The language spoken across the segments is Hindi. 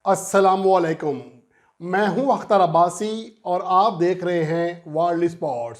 अस्सलामुअलैकुम। मैं हूं अख्तर अब्बासी और आप देख रहे हैं world sports.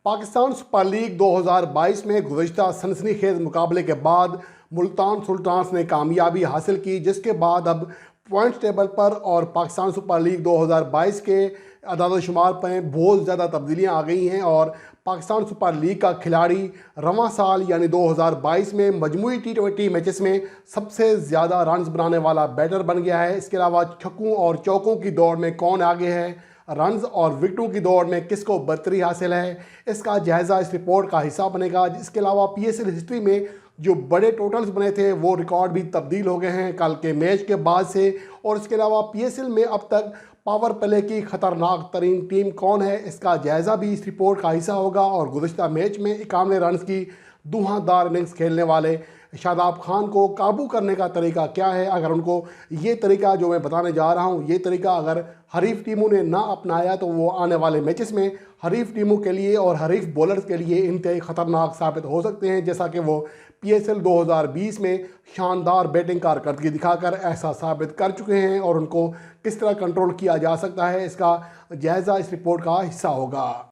Pakistan Super League 2022 में गुज़श्ता सनसनीखेज मुकाबले के बाद मुल्तान सुल्तान्स ने कामयाबी हासिल की, जिसके बाद अब पॉइंट टेबल पर और पाकिस्तान सुपर लीग 2022 के अदाद शुमार पर बहुत ज़्यादा तब्दीलियाँ आ गई हैं और पाकिस्तान सुपर लीग का खिलाड़ी रवां साल यानी 2022 में मजमूई T20 मैचेस में सबसे ज़्यादा रन्स बनाने वाला बैटर बन गया है। इसके अलावा छक्कों और चौकों की दौड़ में कौन आगे है, रन्स और विकेटों की दौड़ में किसको बरतरी हासिल है, इसका जायज़ा इस रिपोर्ट का हिस्सा बनेगा। इसके अलावा PSL हिस्ट्री में जो बड़े टोटल्स बने थे वो रिकॉर्ड भी तब्दील हो गए हैं कल के मैच के बाद से। और इसके अलावा PSL में अब तक पावर प्ले की खतरनाक तरीन टीम कौन है, इसका जायज़ा भी इस रिपोर्ट का हिस्सा होगा। और गुज़श्ता मैच में 91 रन की धुआंधार इनिंग्स खेलने वाले शादाब खान को काबू करने का तरीका क्या है। अगर उनको ये तरीका जो मैं बताने जा रहा हूँ, ये तरीका अगर हरीफ टीमों ने ना अपनाया तो वो आने वाले मैचेस में हरीफ टीमों के लिए और हरीफ बॉलर्स के लिए इंतहाई ख़तरनाक साबित हो सकते हैं, जैसा कि वो PSL 2020 में शानदार बैटिंग कारकर्दगी दिखाकर ऐसा साबित कर चुके हैं। और उनको किस तरह कंट्रोल किया जा सकता है, इसका जायज़ा इस रिपोर्ट का हिस्सा होगा।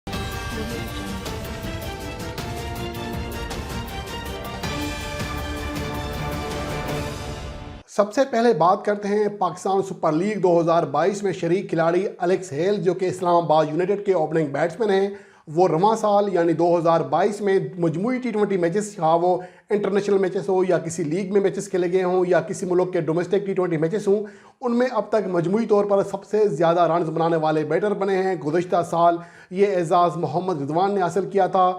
सबसे पहले बात करते हैं पाकिस्तान सुपर लीग 2022 में शरीक खिलाड़ी एलेक्स हेल, जो कि इस्लामाबाद यूनाइटेड के ओपनिंग बैट्समैन हैं। वो रवां साल यानी 2022 में मजमूई T20 मैचेस, हाँ वो इंटरनेशनल मैचेस हो या किसी लीग में मैचेस खेले गए हों या किसी मुल्क के डोमेस्टिक T20 मैचेस हों, उनमें अब तक मजमूई तौर पर सबसे ज़्यादा रन बनाने वाले बैटर बने हैं। गुज़श्ता साल ये एजाज़ मोहम्मद रिजवान ने हासिल किया था,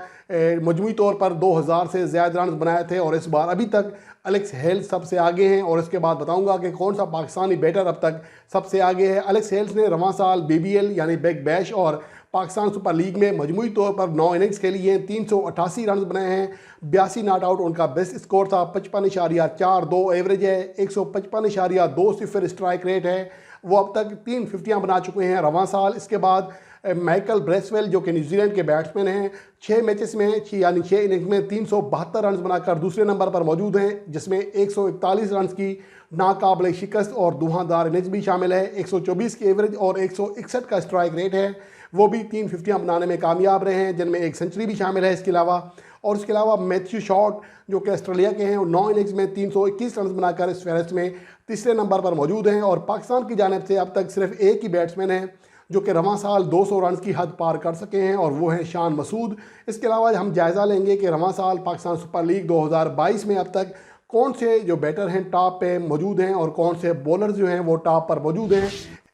मजमूई तौर पर 2000 से ज़्यादा रन बनाए थे। और इस बार अभी तक एलेक्स हेल्स सबसे आगे हैं और इसके बाद बताऊंगा कि कौन सा पाकिस्तानी बैटर अब तक सबसे आगे है। एलेक्स हेल्स ने रवां साल BBL यानी बिग बैश और पाकिस्तान सुपर लीग में मजमूई तौर पर 9 इनिंग्स खेली हैं, 388 रन बनाए हैं, 82 नॉट आउट उनका बेस्ट स्कोर था, 55.42 एवरेज है, 155.20 स्ट्राइक रेट है। वो अब तक 3 फिफ्टियाँ बना चुके हैं रवां साल। इसके बाद माइकल ब्रेसवेल, जो कि न्यूजीलैंड के बैट्समैन हैं, 6 मैचेस में यानी 6 इनिंग्स में 372 रन बनाकर दूसरे नंबर पर मौजूद हैं, जिसमें 141 रन की नाकाबिल शिकस्त और धुआंधार इनिंग्स भी शामिल है। 124 की एवरेज और 161 का स्ट्राइक रेट है। वो भी 3 फिफ्टियाँ बनाने में कामयाब रहे हैं, जिनमें एक सेंचुरी भी शामिल है इसके अलावा। और इसके अलावा मैथ्यू शॉट, जो कि ऑस्ट्रेलिया के हैं, 9 इनिंग्स में 321 रन बनाकर इस फहरिस्त में तीसरे नंबर पर मौजूद हैं। और पाकिस्तान की जानिब से अब तक सिर्फ एक ही बैट्समैन है जो कि रवां साल 200 रन की हद पार कर सके हैं, और वो है शान मसूद। इसके अलावा हम जायज़ा लेंगे कि रवां साल पाकिस्तान सुपर लीग 2022 में अब तक कौन से जो बैटर हैं टॉप पे मौजूद हैं और कौन से बॉलर्स जो हैं वो टॉप पर मौजूद हैं।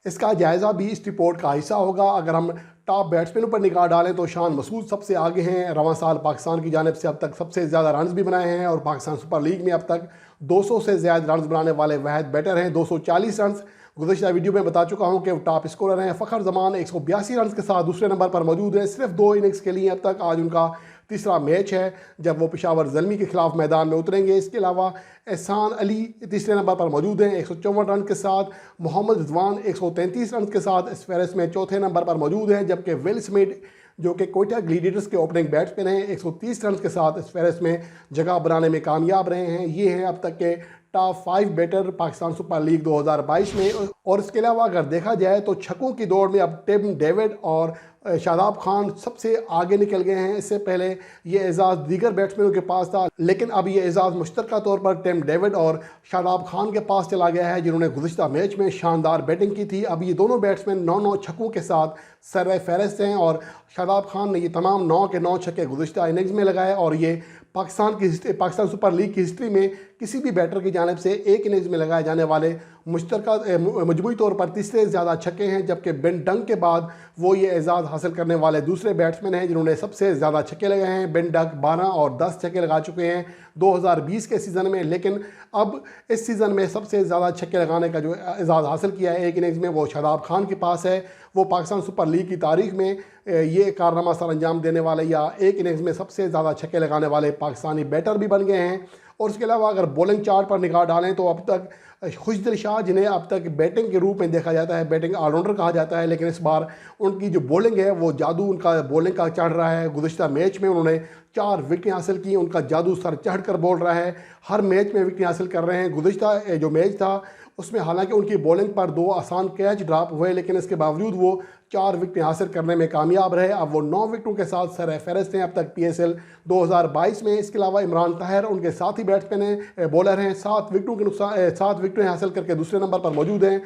इसका जायज़ा भी इस रिपोर्ट का हिस्सा होगा। अगर हम टॉप बैट्समैनों पर निगाह डालें तो शान मसूद सबसे आगे हैं। रवां साल पाकिस्तान की जानिब से अब तक सबसे ज़्यादा रन्स भी बनाए हैं और पाकिस्तान सुपर लीग में अब तक 200 से ज़्यादा रन्स बनाने वाले वाहिद बैटर हैं, 240 रन। गुज़श्ता वीडियो में बता चुका हूं कि वो टॉप स्कोरर हैं। फ़खर जमान 182 रन के साथ दूसरे नंबर पर मौजूद हैं। सिर्फ 2 इनिंग्स के लिए अब तक, आज उनका तीसरा मैच है जब वो पेशावर ज़ल्मी के खिलाफ मैदान में उतरेंगे। इसके अलावा एहसान अली तीसरे नंबर पर मौजूद हैं 154 रन के साथ। मोहम्मद रिजवान 133 रन के साथ इस फहरिस्त में चौथे नंबर पर मौजूद हैं, जबकि विल स्मिथ, जो कि कोयटा ग्लेडिएटर्स के ओपनिंग बैट्समैन हैं, 130 रन के साथ इस फहरिस्त में जगह बनाने में कामयाब रहे हैं। ये हैं अब तक के top 5 batter Pakistan Super League 2022 में। और इसके अलावा अगर देखा जाए तो छक्कों की दौड़ में अब टिम डेविड और शादाब खान सबसे आगे निकल गए हैं। इससे पहले ये एजाज़ दीगर बैट्समैनों के पास था, लेकिन अब ये एजाज़ मुश्तरका तौर पर टिम डेविड और शादाब खान के पास चला गया है, जिन्होंने गुज़श्ता मैच में शानदार बैटिंग की थी। अब ये दोनों बैट्समैन 9 छक्कों के साथ सर फहरिस्त हैं और शादाब खान ने ये तमाम 9 के 9 छक्के गुज़श्ता इनिंग्स में लगाए। और ये पाकिस्तान सुपर लीग की हिस्ट्री में किसी भी बैटर की जानिब से एक इनिंग्स में लगाए जाने वाले मजमूई तौर पर तीसरे ज़्यादा छक्के हैं, जबकि बेन डंग के बाद वो ये एजाज़ हासिल करने वाले दूसरे बैट्समैन हैं जिन्होंने सबसे ज़्यादा छक्के लगाए हैं। बेन डंग 12 और 10 छक्के लगा चुके हैं 2020 के सीज़न में, लेकिन अब इस सीज़न में सबसे ज़्यादा छक्के लगाने का जो एजाज़ हासिल किया है एक इनिंग्स में, वो शादाब खान के पास है। वो पाकिस्तान सुपर लीग की तारीख में ये कारनामा सर अंजाम देने वाले या एक इनिंग्स में सबसे ज़्यादा छक्के लगाने वाले पाकिस्तानी बैटर भी बन गए हैं। और उसके अलावा अगर बॉलिंग चार्ट पर निगाह डालें तो अब तक खुशदिल शाह, जिन्हें अब तक बैटिंग के रूप में देखा जाता है, बैटिंग ऑलराउंडर कहा जाता है, लेकिन इस बार उनकी जो बॉलिंग है वो जादू उनका बॉलिंग का चढ़ रहा है। गुज़श्ता मैच में उन्होंने 4 विकेटें हासिल की, उनका जादू सर चढ़ कर बोल रहा है, हर मैच में विकेटें हासिल कर रहे हैं। गुज़श्ता जो मैच था उसमें हालांकि उनकी बॉलिंग पर 2 आसान कैच ड्रॉप हुए, लेकिन इसके बावजूद वो 4 विकेटें हासिल करने में कामयाब रहे। अब वो 9 विकेटों के साथ सरफहरिस्त हैं अब तक PSL 2022 में। इसके अलावा इमरान ताहिर उनके साथी बैट्समैन हैं, बॉलर हैं, 7 विकेटें हासिल करके दूसरे नंबर पर मौजूद हैं।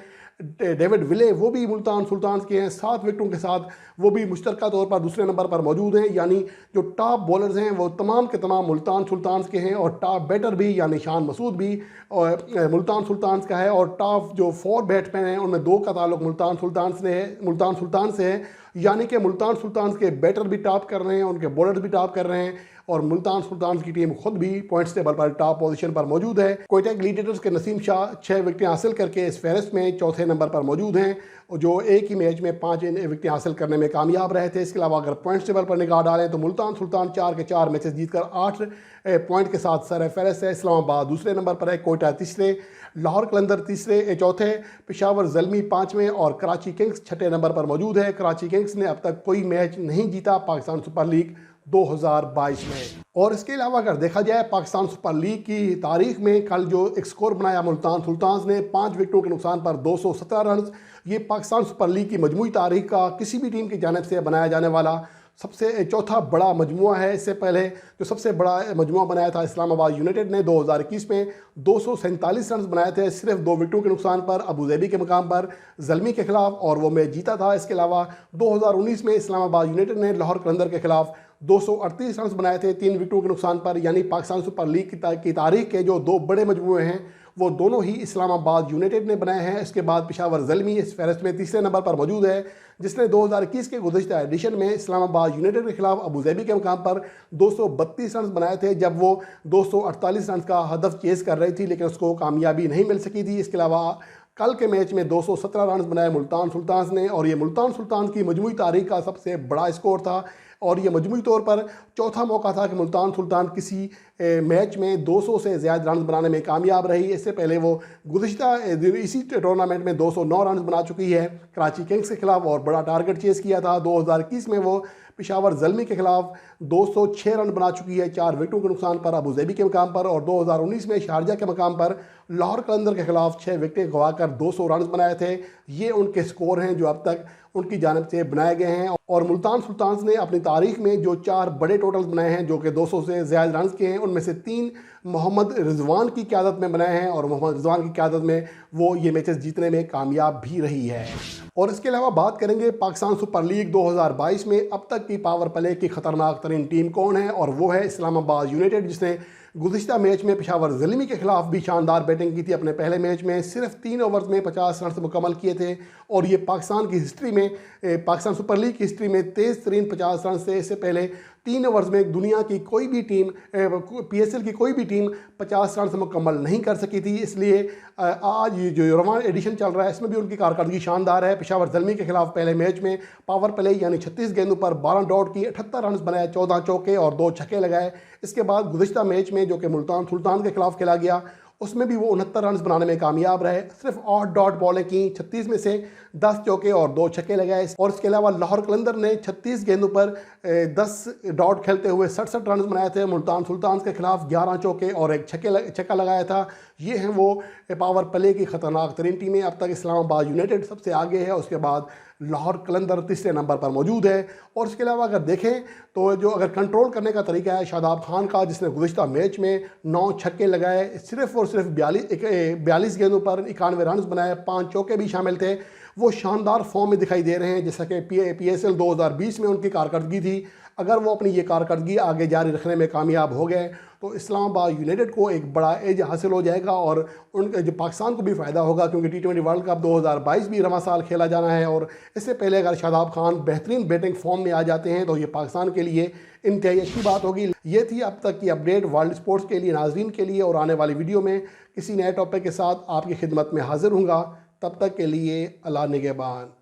डेविड विले वो भी मुल्तान सुल्तान्स के हैं, 7 विकेटों के साथ वो भी मुश्तरका तौर पर दूसरे नंबर पर मौजूद हैं। यानी जो टॉप बॉलर्स हैं वो तमाम के तमाम मुल्तान सुल्तान्स के हैं, और टॉप बैटर भी यानी शान मसूद भी मुल्तान सुल्तान्स का है, और टॉप जो 4 बैट्समैन हैं उनमें 2 का ताल्लुक मुल्तान सुल्तान से है। यानी कि मुल्तान सुल्तान्स के बैटर भी टॉप कर रहे हैं, उनके बॉलर भी टॉप कर रहे हैं, और मुल्तान सुल्तान की टीम खुद भी पॉइंट्स टेबल पर टॉप पोजीशन पर मौजूद है। क्वेटा ग्लैडिएटर्स के नसीम शाह 6 विकेटें हासिल करके इस फहरिस्त में चौथे नंबर पर मौजूद हैं, जो एक ही मैच में 5 विकेटें हासिल करने में कामयाब रहे थे। इसके अलावा अगर पॉइंट्स टेबल पर निगाह डालें तो मुल्तान सुल्तान 4 के 4 मैचेस जीतकर 8 पॉइंट के साथ सरफहरिस्त है। इस्लामाबाद दूसरे नंबर पर है, कोयटा तीसरे, लाहौर कलंदर चौथे, पेशावर ज़ल्मी 5वें और कराची किंग्स 6ठे नंबर पर मौजूद है। कराची किंग्स ने अब तक कोई मैच नहीं जीता पाकिस्तान सुपर लीग 2022 में। और इसके अलावा अगर देखा जाए पाकिस्तान सुपर लीग की तारीख में कल जो एक स्कोर बनाया मुल्तान सुल्तान्स ने 5 विकेटों के नुकसान पर 217 रन, ये पाकिस्तान सुपर लीग की मजमूई तारीख का किसी भी टीम की जानिब से बनाया जाने वाला सबसे चौथा बड़ा मजमुआ है। इससे पहले जो सबसे बड़ा मजमुआ बनाया था इस्लामाबाद यूनाइटेड ने 2021 में 247 रन बनाए थे सिर्फ 2 विकेटों के नुकसान पर अबूधाबी के मुकाम पर ज़ल्मी के खिलाफ, और वो मैच जीता था। इसके अलावा 2019 में इस्लामाबाद यूनाइटेड ने लाहौर कलंदर के खिलाफ 238 रन बनाए थे 3 विकेटों के नुकसान पर। यानी पाकिस्तान सुपर लीग की तारीख के जो 2 बड़े मजमुए हैं वो दोनों ही इस्लामाबाद यूनाइटेड ने बनाए हैं। इसके बाद पेशावर ज़ल्मी इस फहरिस्त में तीसरे नंबर पर मौजूद है, जिसने 2021 के गुज़श्ता एडिशन में इस्लामाबाद यूनाइटेड के खिलाफ अबूधाबी के मुकाम पर 232 रन बनाए थे, जब वो 248 रन का हदफ चेज़ कर रही थी, लेकिन उसको कामयाबी नहीं मिल सकी थी। इसके अलावा कल के मैच में 217 रन बनाए मुल्तान सुल्तान्स ने, और ये मुल्तान सुल्तान की मजमूई तारीख का सबसे बड़ा स्कोर था, और ये मजमूई तौर पर चौथा मौका था कि मुल्तान सुल्तान किसी मैच में 200 से ज़्यादा रन बनाने में कामयाब रही। इससे पहले वो गुज़श्ता इसी टूर्नामेंट में 209 रन बना चुकी है कराची किंग्स के खिलाफ, और बड़ा टारगेट चेज़ किया था। 2021 में वो पेशावर ज़ल्मी के खिलाफ 206 रन बना चुकी है 4 विकेटों के नुकसान पर अबूधाबी के मुकाम पर, और 2019 में शारजा के मुकाम पर लाहौर कलंदर के खिलाफ 6 विकेटें गंवाकर 200 रन बनाए थे। ये उनके स्कोर हैं जो अब तक उनकी जानिब से बनाए गए हैं। और मुल्तान सुल्तान्स ने अपनी तारीख में जो 4 बड़े टोटल्स बनाए हैं जो कि 200 से ज़्यादा रन के हैं, उनमें से 3 मोहम्मद रिजवान की क़यादत में बनाए हैं, और मोहम्मद रिजवान की क़यादत में वो ये मैचेस जीतने में कामयाब भी रही है। और इसके अलावा बात करेंगे पाकिस्तान सुपर लीग 2022 में अब तक की पावर प्ले की ख़तरनाक तरीन टीम कौन है, और वो है इस्लामाबाद यूनाइटेड, जिसने गुज़श्ता मैच में पेशावर ज़ल्मी के खिलाफ भी शानदार बैटिंग की थी। अपने पहले मैच में सिर्फ 3 ओवर्स में 50 रन मुकम्मल किए थे, और ये पाकिस्तान की हिस्ट्री में पाकिस्तान सुपर लीग की हिस्ट्री में तेज़ तरीन 50 रन से। इससे पहले 3 ओवर्स में दुनिया की कोई भी टीम PSL की कोई भी टीम 50 रन से मुकम्मल नहीं कर सकी थी। इसलिए आज ये जो रवां एडिशन चल रहा है इसमें भी उनकी कारकर्दगी शानदार है। पेशावर ज़ल्मी के खिलाफ पहले मैच में पावर प्ले यानी 36 गेंदों पर 12 डॉट की 78 रन बनाए, 14 चौके और 2 छक्के लगाए। इसके बाद गुज़श्ता मैच में जो कि मुल्तान सुल्तान के खिलाफ खेला गया उसमें भी वो 69 रन बनाने में कामयाब रहे। सिर्फ 8 डॉट बॉलें की, 36 में से 10 चौके और 2 छक्के लगाए। और इसके अलावा लाहौर कलंदर ने 36 गेंदों पर 10 डॉट खेलते हुए 67 रन बनाए थे। मुल्तान सुल्तान के खिलाफ 11 चौके और 1 छक्का लगाया था। ये हैं वो पावर प्ले की ख़तरनाक तरीन टीमें। अब तक इस्लामाबाद यूनाइटेड सबसे आगे है, उसके बाद लाहौर कलंदर तीसरे नंबर पर मौजूद है। और इसके अलावा अगर देखें तो जो अगर कंट्रोल करने का तरीका है शादाब खान का, जिसने गुज़श्ता मैच में 9 छक्के लगाए, सिर्फ और सिर्फ 42 गेंदों पर 91 रन बनाए, 5 चौके भी शामिल थे। वो शानदार फॉर्म में दिखाई दे रहे हैं, जैसा कि PSL 2020 में उनकी कारकर्दगी थी। अगर वो अपनी ये कारकर्दगी आगे जारी रखने में कामयाब हो गए तो इस्लामाबाद यूनाइटेड को एक बड़ा एज हासिल हो जाएगा, और उनके जो पाकिस्तान को भी फ़ायदा होगा, क्योंकि T20 वर्ल्ड कप 2022 भी रवां साल खेला जाना है। और इससे पहले अगर शादाब खान बेहतरीन बैटिंग फॉर्म में आ जाते हैं तो ये पाकिस्तान के लिए इंतहाई अच्छी बात होगी। ये थी अब तक की अपडेट वर्ल्ड स्पोर्ट्स के लिए, नाजरीन के लिए, और आने वाली वीडियो में किसी नए टॉपिक के साथ आपकी खिदमत में हाजिर हूँगा। तब तक के लिए अल्लाह निगहबान।